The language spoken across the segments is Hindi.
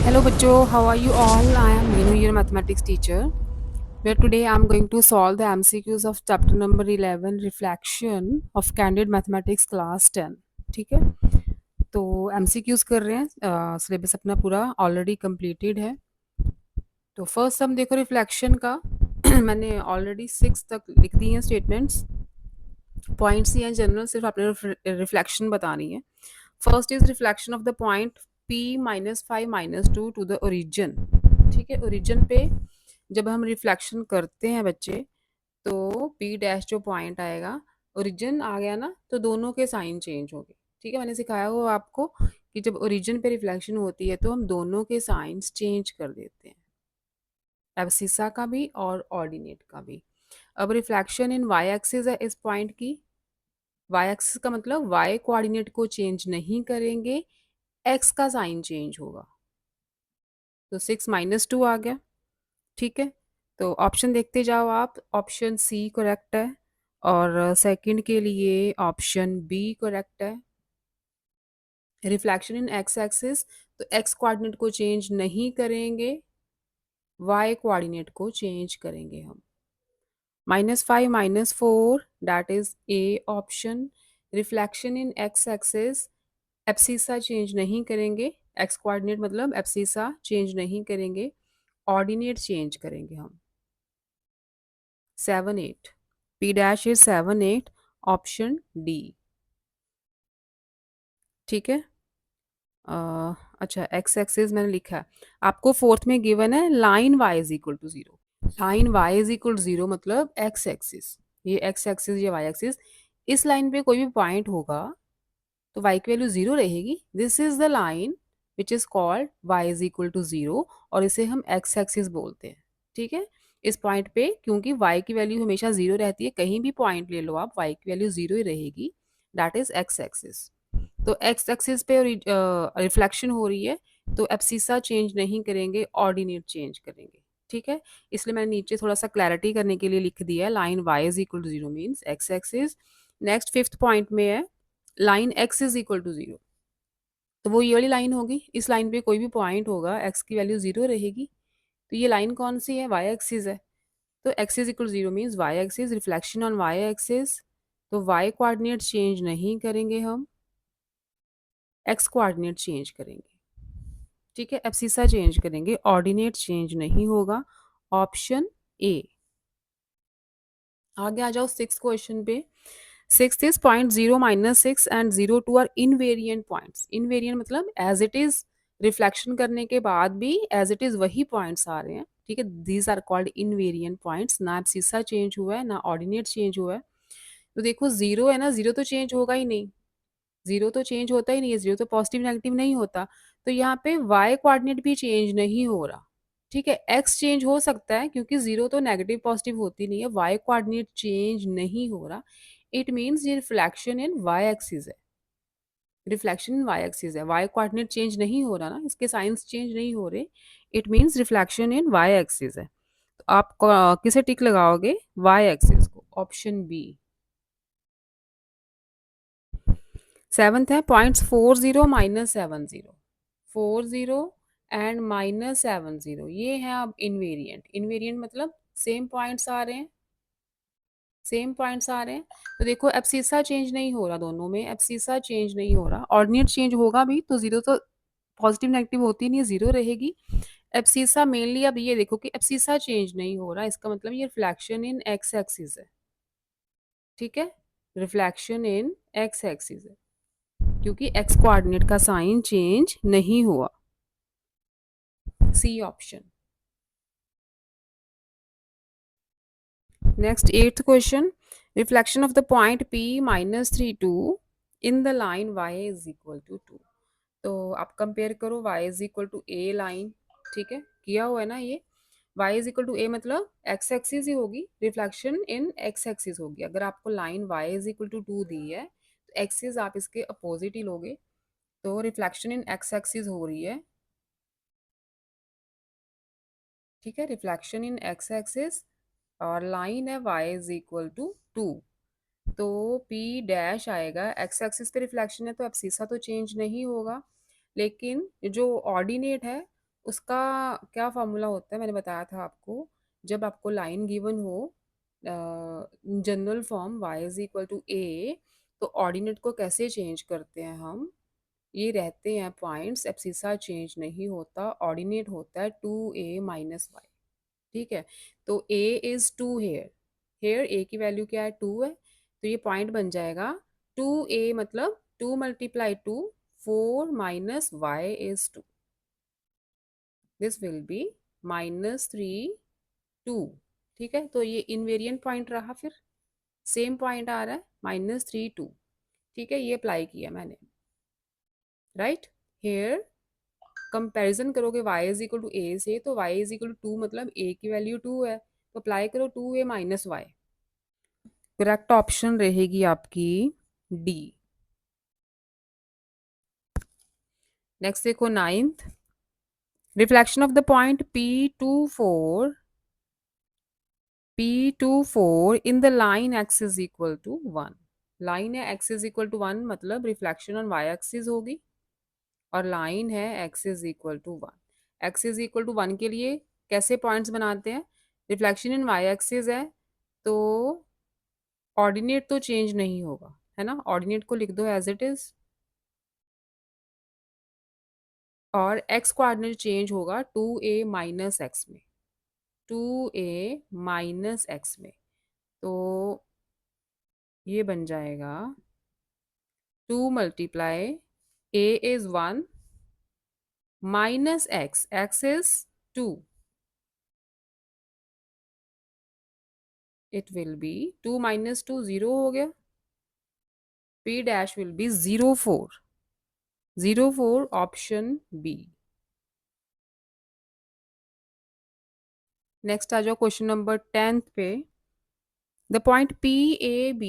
Hello bachcho, how are you all? I am Meenu, your mathematics teacher. Where today I am going to solve the MCQs of chapter number 11 Reflection of Candid Mathematics class 10. ठीक है, तो MCQs कर रहे हैं, सिलेबस अपना पूरा ऑलरेडी कंप्लीटेड है. तो फर्स्ट हम देखो रिफ्लेक्शन का. मैंने ऑलरेडी 6 तक लिख दी हैं स्टेटमेंट्स. पॉइंट्स ही हैं जनरल, सिर्फ आपने रिफ्लेक्शन बतानी है. First is reflection of the point P-5 - 2 to the origin. ठीक है, ओरिजिन पे जब हम रिफ्लेक्शन करते हैं बच्चे, तो P डैश जो पॉइंट आएगा, ओरिजिन आ गया ना, तो दोनों के साइन चेंज हो गए. ठीक है, मैंने सिखाया हो आपको कि जब ओरिजिन पे रिफ्लेक्शन होती है तो हम दोनों के साइंस चेंज कर देते हैं, एब्सिसा का भी और ऑर्डिनेट का भी. अब रिफ्लेक्शन इन वाई एक्सिस है इस पॉइंट की. वाई एक्सिस का मतलब वाई कोऑर्डिनेट को चेंज नहीं करेंगे, एक्स का साइन चेंज होगा. तो 6 - 2 आ गया. ठीक है, तो ऑप्शन देखते जाओ आप. ऑप्शन सी करेक्ट है और सेकंड के लिए ऑप्शन बी करेक्ट है. रिफ्लेक्शन इन एक्स एक्सिस, तो एक्स कोऑर्डिनेट को चेंज नहीं करेंगे, वाई कोऑर्डिनेट को चेंज करेंगे हम. -5 - 4 that is A option. Reflection in x axis, abscissa change नहीं करेंगे, एक्स कोऑर्डिनेट मतलब एब्सिसा चेंज नहीं करेंगे, ऑर्डिनेट चेंज करेंगे हम. 7 8 P dash is 7 8 option D. ठीक है. अच्छा, एक्स एक्सिस मैंने लिखा है. आपको फोर्थ में गिवन है line y is equal to zero. Line y is equal to zero मतलब एक्स एक्सिस, ये एक्स एक्सिस ये वाई एक्सिस, इस लाइन पे कोई भी पॉइंट होगा तो y की वैल्यू जीरो रहेगी. This is the line which is called y is equal to zero, और इसे हम एक्स एक्सिस बोलते हैं. ठीक है, इस पॉइंट पे क्योंकि y की वैल्यू हमेशा जीरो रहती है, कहीं भी पॉइंट ले लो आप, y की वैल्यू जीरो ही रहेगी, दैट इज एक्स एक्सिस. तो एक्स एक्सिस पे रिफ्लेक्शन हो रही है, तो एब्सिसा चेंज नहीं करेंगे, ऑर्डिनेट चेंज करेंगे. ठीक है, इसलिए मैंने नीचे थोड़ा सा क्लैरिटी करने के लिए लिख दिया है line y is equal to zero means x axis. Next fifth point में है line x is equal to zero, तो वो ये वाली लाइन होगी. इस लाइन पे कोई भी पॉइंट होगा, x की वैल्यू जीरो रहेगी, तो ये लाइन कौन सी है, y एक्सिस है. तो x is equal to zero means y axis, reflection on y axis, तो y कोऑर्डिनेट चेंज नहीं करेंगे हम, x कोऑर्डिनेट चेंज करेंगे. ठीक है, एब्सिसा चेंज करेंगे, ऑर्डिनेट चेंज नहीं होगा, ऑप्शन ए. आगे आ जाओ सिक्स क्वेश्चन पे. Six is point 0 - 6 and 0 2 are invariant points. Invariant मतलब एज इट इज, रिफ्लेक्शन करने के बाद भी एज इट इज वही पॉइंट्स आ रहे हैं. ठीक है, these are called invariant points. ना एब्सिसा चेंज हुआ है ना ऑर्डिनेट चेंज हुआ है. तो देखो जीरो है ना, जीरो तो चेंज होगा ही नहीं, जीरो तो चेंज होता ही नहीं है, जीरो तो पॉजिटिव नेगेटिव नहीं होता. तो यहाँ पे वाई कोऑर्डिनेट भी चेंज नहीं हो रहा. ठीक है, एक्स चेंज हो सकता है क्योंकि जीरो तो नेगेटिव पॉजिटिव होती नहीं है, वाई कोऑर्डिनेट चेंज नहीं हो रहा. इट मीन्स ये रिफ्लेक्शन इन वाई एक्सिस है, रिफ्लेक्शन इन वाई एक्सिस है, वाई कोऑर्डिनेट चेंज नहीं हो रहा ना, इसके साइंस चेंज नहीं हो रहे. It means reflection in y axis है. तो आप किसे टिक लगाओगे, वाई एक्सिस को, ऑप्शन बी. सेवंथ है पॉइंट्स 40 - 70, 40 एंड -70, ये है अब इनवेरिएंट. इनवेरिएंट मतलब सेम पॉइंट्स आ रहे हैं, सेम पॉइंट्स आ रहे हैं. तो देखो एब्सिसा चेंज नहीं हो रहा, दोनों में एब्सिसा चेंज नहीं हो रहा. ऑर्डिनेट चेंज होगा भी तो जीरो तो पॉजिटिव नेगेटिव होती नहीं है, जीरो रहेगी. एब्सिसा मेनली अब ये देखो कि एब्सिसा चेंज नहीं हो रहा, इसका मतलब ये रिफ्लेक्शन इन एक्स एक्सिस है. ठीक है, रिफ्लेक्शन इन एक्स एक्सिस है क्योंकि एक्स कोऑर्डिनेट का साइन चेंज नहीं हुआ. C option. Next eighth question. Reflection of the point P -3 2 in the line y is equal to 2. तो आप कंपेयर करो y is equal to a line. ठीक है, किया हुआ है ना ये. y is equal to a मतलब x एक्सिस ही होगी, रिफ्लेक्शन इन x एक्सिस होगी. अगर आपको line y is equal to 2 दी है तो एक्सिस आप इसके अपोजिट ही लोगे, तो रिफ्लेक्शन इन x एक्सिस हो रही है. ठीक है, रिफ्लेक्शन इन x एक्सिस और लाइन है y इज इक्वल टू 2. तो P डैश आएगा, एक्स एक्सिस पे रिफ्लेक्शन है तो एब्सिसा तो चेंज नहीं होगा, लेकिन जो ऑर्डिनेट है उसका क्या फॉर्मूला होता है मैंने बताया था आपको, जब आपको लाइन गिवन हो general form y is equal to a, तो ऑर्डिनेट को कैसे चेंज करते हैं हम, ये रहते हैं पॉइंट्स, एब्सिसा चेंज नहीं होता, ऑर्डिनेट होता है 2a-y। ठीक है, तो a is 2 here, here a की वैल्यू क्या है 2 है, तो ये पॉइंट बन जाएगा 2a मतलब 2 multiply 2, 4 minus y is 2, this will be -3 2। ठीक है, तो ये इनवेरिएंट पॉइंट रहा, फिर सेम पॉइंट आ रहा है -3 2। ठीक है, ये अप्लाई किया मैंने, राइट। हेयर कंपैरिजन करोगे y इज इक्वल टू ए से, तो y इज इक्वल टू 2 मतलब a की वैल्यू 2 है, तो अप्लाई करो 2a minus Y. Correct option रहेगी आपकी डी। नेक्स्ट देखो ninth, reflection of the point P24 in the line x is equal to 1। Line है x इज इक्वल टू 1 मतलब रिफ्लेक्शन ऑन y एक्सिस होगी, और लाइन है x is equal to 1। x is equal to 1 के लिए कैसे पॉइंट्स बनाते हैं, रिफ्लेक्शन इन y एक्सिस है तो ऑर्डिनेट तो चेंज नहीं होगा, है ना, ऑर्डिनेट को लिख दो एज इट इज, और x कोऑर्डिनेट चेंज होगा 2a माइनस एक्स में, 2a-x में, तो ये बन जाएगा 2 multiply a is 1 minus x is 2, it will be 2 minus 2 0 हो गया, p dash will be 0 4, 0 4 option B. Next आ जाओ क्वेश्चन नंबर 10 पे। The point PAB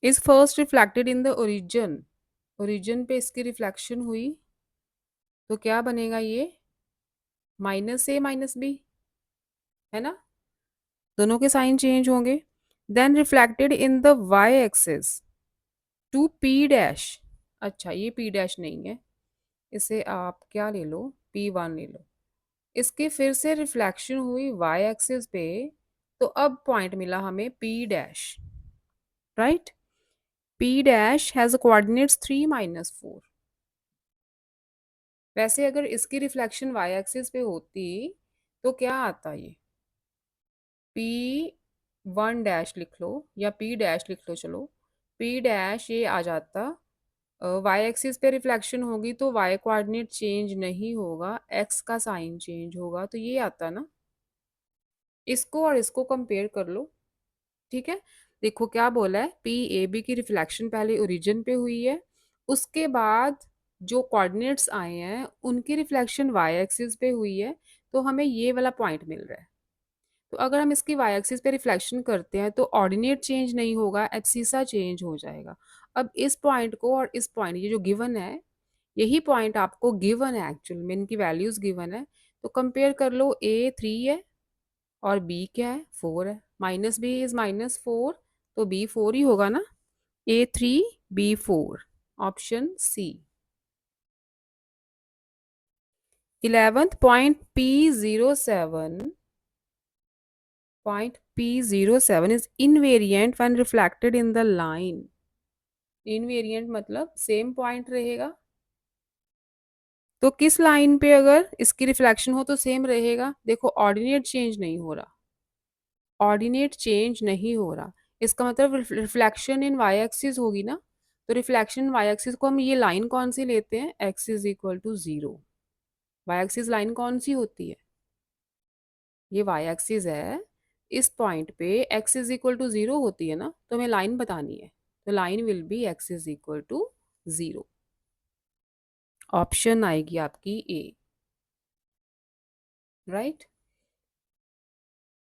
is first reflected in the origin, origin पे इसकी रिफ्लेक्शन हुई, तो क्या बनेगा ये -a -b, है ना, दोनों के साइन चेंज होंगे। Then reflected in the y axis to p dash, अच्छा ये p डैश नहीं है, इसे आप क्या ले लो p1 ले लो, इसकी फिर से रिफ्लेक्शन हुई y एक्सिस पे, तो अब पॉइंट मिला हमें p dash, right. p dash has coordinates 3 -4। वैसे अगर इसकी रिफ्लेक्शन y एक्सिस पे होती तो क्या आता ये, p1 डैश लिख लो या p डैश लिख लो, चलो p डैश ये आ जाता, y एक्सिस पे रिफ्लेक्शन होगी तो y कोऑर्डिनेट चेंज नहीं होगा, x का साइन चेंज होगा, तो ये आता ना, इसको और इसको कंपेयर कर लो। ठीक है, देखो क्या बोला है, पी ए बी की रिफ्लेक्शन पहले ओरिजिन पे हुई है, उसके बाद जो कोऑर्डिनेट्स आए हैं उनकी रिफ्लेक्शन वाई एक्सिस पे हुई है, तो हमें ये वाला पॉइंट मिल रहा है। तो अगर हम इसकी वाई एक्सिस पे रिफ्लेक्शन करते हैं तो ऑर्डिनेट चेंज नहीं होगा, एब्सिसा चेंज हो जाएगा। अब इस पॉइंट को और इस पॉइंट, ये जो गिवन है, यही पॉइंट आपको गिवन है, एक्चुअल में इनकी वैल्यूज गिवन है, तो कंपेयर कर लो, ए 3 है और बी क्या है 4 है, -b इज -4, तो बी 4 ही होगा ना, A3 B4 option C. 11th point P07 is invariant when reflected in the line। Invariant मतलब सेम पॉइंट रहेगा, तो किस लाइन पे अगर इसकी रिफ्लेक्शन हो तो सेम रहेगा, देखो ऑर्डिनेट चेंज नहीं हो रहा, ऑर्डिनेट चेंज नहीं हो रहा, इसका मतलब रिफ्लेक्शन इन वाई एक्सिस होगी ना, तो रिफ्लेक्शन वाई एक्सिस को हम ये लाइन कौन सी लेते हैं, x is equal to 0। Y axis line कौन सी होती है, ये वाई एक्सिस है, इस पॉइंट पे x इज इक्वल टू 0 होती है ना, तो हमें लाइन बतानी है, तो line will be x is equal to 0, option आएगी आपकी ए, राइट।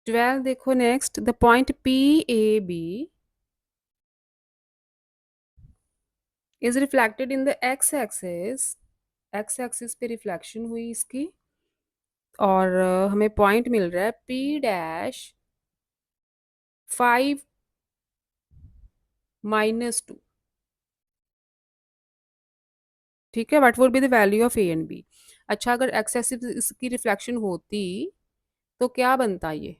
12 देखो next, the point PAB is reflected in the x axis, x axis पे रिफ्लेक्शन हुई इसकी, और हमें पॉइंट मिल रहा है P-5 - 2, ठीक है, what would be the value of A and B. अच्छा, अगर एक्स एक्सिस इसकी रिफ्लेक्शन होती तो क्या बनता ये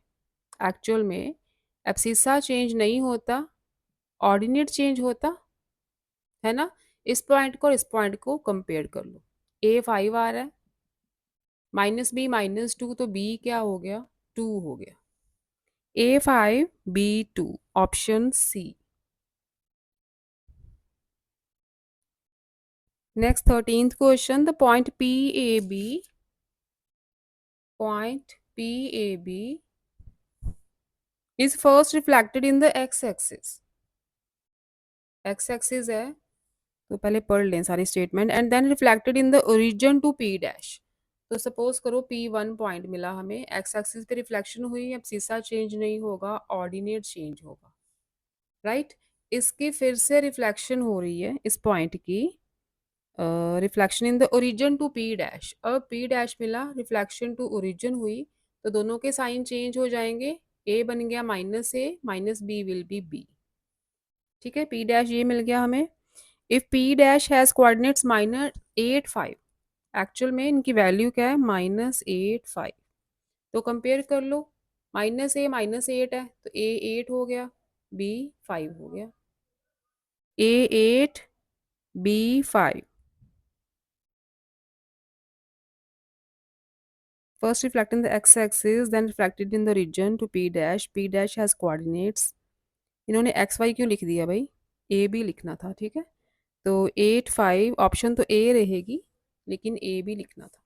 एक्चुअल में? एब्सिसा चेंज नहीं होता, ऑर्डिनेट चेंज होता, है ना। इस पॉइंट को और इस पॉइंट को कंपेयर कर लो। ए 5 आ रहा है, -b -2, तो b क्या हो गया? 2 हो गया। A5 B2, option C. Next 13th question, the point PAB is first reflected in the x axis। x axis है, तो पहले पढ़ लें सारी statement. And then reflected in the origin to P dash. तो सपोज करो P1 पॉइंट मिला हमें, एक्स एक्सिस पे रिफ्लेक्शन हुई, अब सीसा चेंज नहीं होगा, ऑर्डिनेट चेंज होगा, राइट। इसकी फिर से रिफ्लेक्शन हो रही है इस पॉइंट की, reflection in the origin to P dash. अब P डैश मिला, रिफ्लेक्शन टू ओरिजिन हुई, तो दोनों के साइन चेंज हो जाएंगे। A बन गया -A, -B will be B। ठीक है, P डैश ये मिल गया हमें। If P dash has coordinates -8 5, actual में इनकी वैल्यू क्या है? -8 5। तो कंपेयर कर लो, -A -8 है, तो A 8 हो गया, B 5 हो गया। A 8 B 5। First reflect in the x-axis, then reflected in the region to P dash. P dash has coordinates। इन्होंने एक्स वाई क्यों लिख दिया भाई? ए बी लिखना था, ठीक है। तो 8 5, ऑप्शन तो ए रहेगी, लेकिन ए भी लिखना था।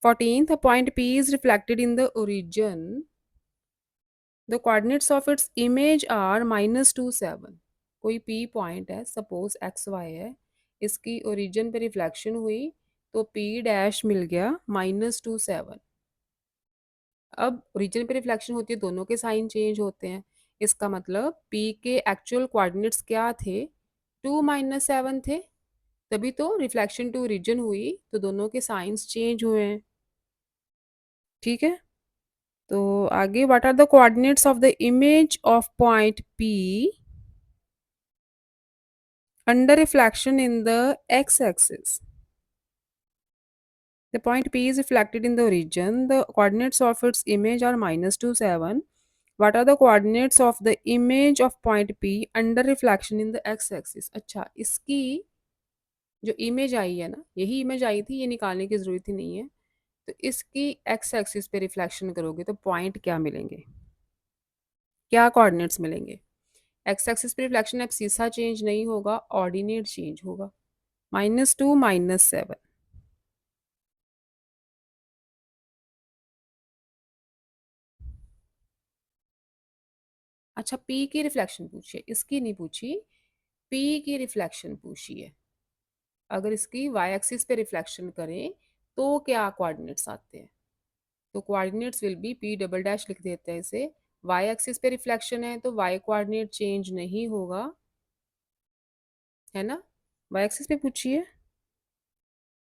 14th, a point P is reflected in the origin। The coordinates of its image are -2 7। कोई P पॉइंट है, सपोज एक्स वाई है, इसकी ओरिजिन पे रिफ्लेक्शन हुई, तो P डैश मिल गया -2 7। अब ओरिजिन पे रिफ्लेक्शन होती है, दोनों के साइन चेंज होते हैं। इसका मतलब P के एक्चुअल कोऑर्डिनेट्स क्या थे? 2 - 7 थे, तभी तो रिफ्लेक्शन टू ओरिजिन हुई, तो दोनों के साइंस चेंज हुए हैं। ठीक है, तो आगे, what are the coordinates of the image of point P under reflection in the x-axis? The point P is reflected in the origin. The coordinates of its image are -2 7। What are the coordinates of the image of point P under reflection in the x-axis? अच्छा, इसकी जो इमेज आई है ना, यही इमेज आई थी, ये निकालने की ज़रूरत ही नहीं है। तो इसकी एक्स एक्सिस पे रिफ्लेक्शन करोगे तो पॉइंट क्या मिलेंगे? क्या कोऑर्डिनेट्स मिलेंगे? एक्स एक्सिस पे रिफ्लेक्शन अब सीसा चेंज नहीं होगा, ऑर्डिनेट चेंज होगा। -2 -7। अच्छा, पी की रिफ्लेक्शन पूछिए, इसकी नहीं पूछी, पी की रिफ्लेक्शन पूछी है। अगर इसकी वाई एक्सिस पे रिफ्लेक्शन करें तो क्या कोऑर्डिनेट्स आते हैं? तो coordinates will be P double dash लिख देते हैं इसे। वाई एक्सिस पे रिफ्लेक्शन है तो वाई कोऑर्डिनेट चेंज नहीं होगा, है ना। वाई एक्सिस पे पूछिए,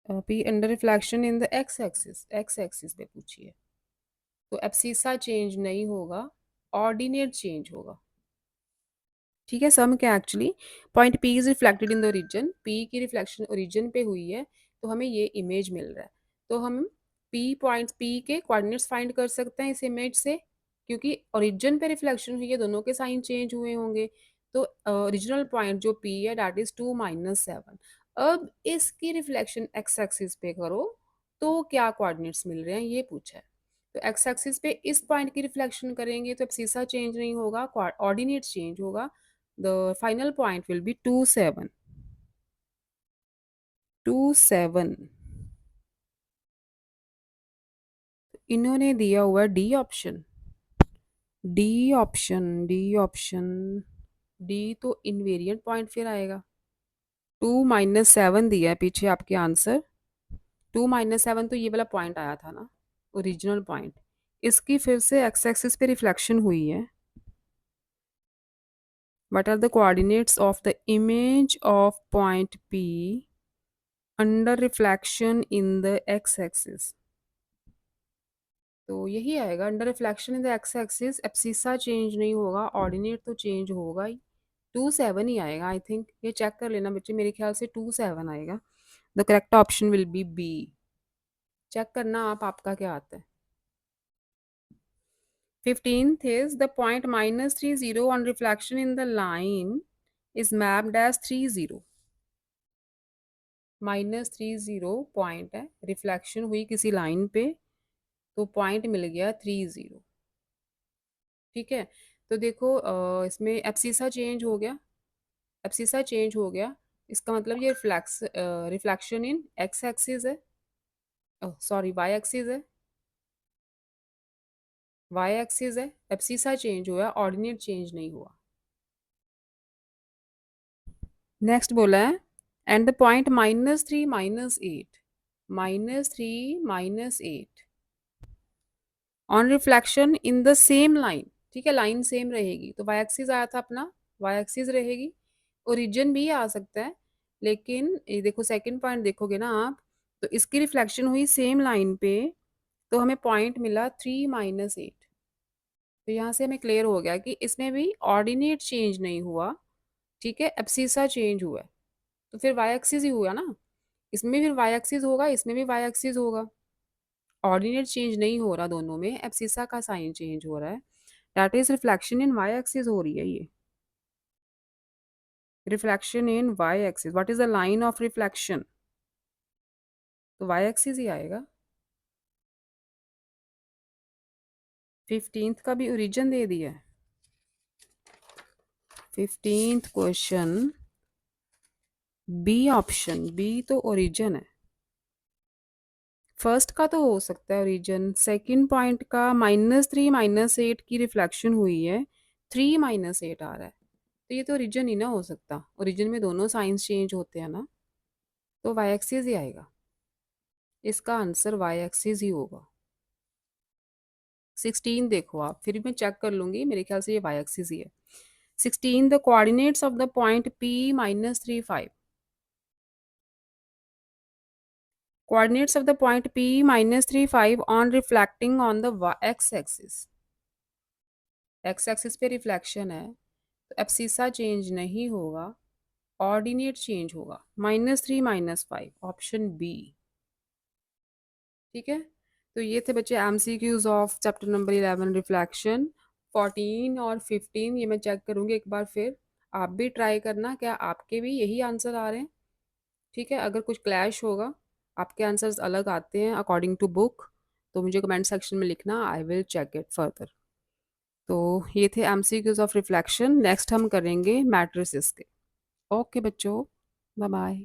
P under reflection in the x axis पे पूछिए, तो एब्सिसा चेंज नहीं होगा, ऑर्डिनेट चेंज होगा। ठीक है, सम क्या actually, point P is reflected in the origin, P की रिफ्लेक्शन ओरिजिन पे हुई है, तो हमें ये इमेज मिल रहा है। तो हम पी पॉइंट पी के कोऑर्डिनेट्स फाइंड कर सकते हैं इस इमेज से, क्योंकि ओरिजिन पे रिफ्लेक्शन हुई है, दोनों के साइन चेंज हुए होंगे। तो ओरिजिनल पॉइंट जो पी है दैट इज 2 - 7। अब इसकी रिफ्लेक्शन एक्स एक्सिस पे करो तो क्या कोऑर्डिनेट्स मिल रहे हैं, ये पूछा है। तो एक्स एक्सिस पे इस पॉइंट की रिफ्लेक्शन करेंगे तो अब सीसा चेंज नहीं होगा, ऑर्डिनेट चेंज होगा। The final point will be 2 7। 2 7। इन्होंने दिया हुआ D option, D option, D option, D तो इनवेरिएंट पॉइंट फिर आएगा। 2 - 7 दिया है पीछे आपके आंसर। 2 - 7 तो ये वाला पॉइंट आया था ना, ओरिजिनल पॉइंट। इसकी फिर से एक्स एक्सिस पे रिफ्लेक्शन हुई है। What are the coordinates of the image of point P under reflection in the x axis? तो यही आएगा, under reflection in the x axis abscissa change नहीं होगा, ऑर्डिनेट तो चेंज होगा ही। 27 ही आएगा आई थिंक, ये चेक कर लेना बच्चे, मेरे ख्याल से 27 आएगा। The correct option will be B. Check करना आप, आपका क्या आता है। 15th is the point -30 on reflection in the line is mapped as 30। -30 point है, रिफ्लेक्शन हुई किसी लाइन पे, तो पॉइंट मिल गया 30। ठीक है, तो देखो इसमें एब्सिसा चेंज हो गया, एब्सिसा चेंज हो गया, इसका मतलब ये रिफ्लेक्शन इन एक्स एक्सिस है, सॉरी वाई एक्सिस है, वाई एक्सिस है, एब्सिसा चेंज हुआ, ऑर्डिनेट चेंज नहीं हुआ। नेक्स्ट बोला है and the point -3 -8, -3 -8 on reflection in the same line. ठीक है, लाइन सेम रहेगी, तो वाई एक्सिस आया था अपना, वाई एक्सिस रहेगी, ओरिजिन भी आ सकता है, लेकिन ये देखो सेकंड पॉइंट देखोगे ना आप, तो इसकी रिफ्लेक्शन हुई सेम लाइन पे, तो हमें पॉइंट मिला 3 -8। तो यहाँ से हमें क्लियर हो गया कि इसमें भी ऑर्डिनेट चेंज नहीं हुआ, ठीक है, एब्सिसा चेंज हुआ है, तो फिर वाई एक्सिस ही हुआ ना, इसमें भी फिर वाई एक्सिस होगा, इसमें भी वाई एक्सिस होगा, ऑर्डिनेट चेंज नहीं हो रहा दोनों में, एब्सिसा का साइन चेंज हो रहा है, that is reflection in y axis हो रही है ये, reflection in y axis, what is the line of reflection, तो वाई एक्सिस ही आएगा। 15th का भी ओरिजिन दे दिया है, 15th question B option, B तो ओरिजिन है, फर्स्ट का तो हो सकता है ओरिजिन, सेकंड पॉइंट का -3 -8 की रिफ्लेक्शन हुई है, 3 -8 आ रहा है, तो ये तो ओरिजिन ही ना हो सकता, ओरिजिन में दोनों साइंस चेंज होते हैं ना, तो वाई एक्सिस ही आएगा, इसका आंसर वाई एक्सिस ही होगा। 16 देखो आप, फिर मैं चेक कर लूंगी, मेरे ख्याल से ये वाई एक्सिस ही है। 16 the coordinates of the point P -35, coordinates of the point P -35 on reflecting on the x axis, x axis पे रिफ्लेक्शन है, तो एब्सिसा चेंज नहीं होगा, ऑर्डिनेट चेंज होगा, -3 -5, ऑप्शन बी। ठीक है, तो ये थे बच्चे MCQs of chapter number 11 reflection. 14 और 15 ये मैं चेक करूंगी एक बार, फिर आप भी ट्राई करना, क्या आपके भी यही आंसर आ रहे हैं। ठीक है, अगर कुछ क्लैश होगा, आपके आंसर्स अलग आते हैं अकॉर्डिंग टू बुक, तो मुझे कमेंट सेक्शन में लिखना, I will check it further. तो ये थे एमसीक्यूज ऑफ रिफ्लेक्शन, नेक्स्ट हम करेंगे मैट्रिसेस के। ओके बच्चों, बाय बाय।